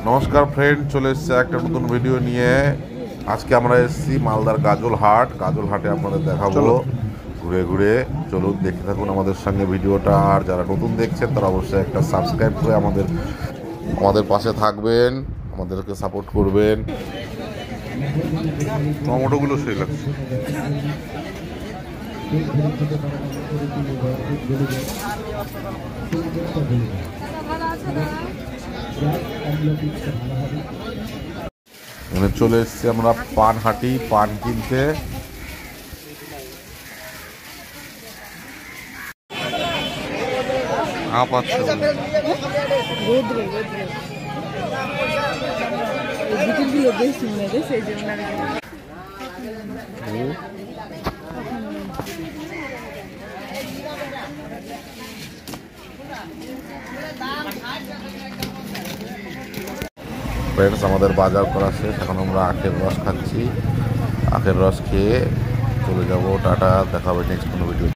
নমস্কার ফ্রেন্ড, চলে এসেছে একটা নতুন ভিডিও নিয়ে। আজকে আমরা এসেছি মালদার গাজল হাটে আপনাদের দেখাবো ঘুরে ঘুরে। চলুন দেখতে থাকুন আমাদের সঙ্গে ভিডিওটা। আর যারা নতুন দেখছেন তারা অবশ্যই একটা সাবস্ক্রাইব করে আমাদের পাশে থাকবেন, আমাদেরকে সাপোর্ট করবেন। টমেটোগুলো সেই লাগছে। এখানে চলে এসেছি আমরা পানহাটি, পান কিনতে। ফ্রেন্ডস, আমাদের বাজার করা শেষ। এখন আমরা আখের রস খাচ্ছি। আখের রস খেয়ে চলে যাব। টাটা, দেখা হবে নেক্সট কোনো ভিডিও।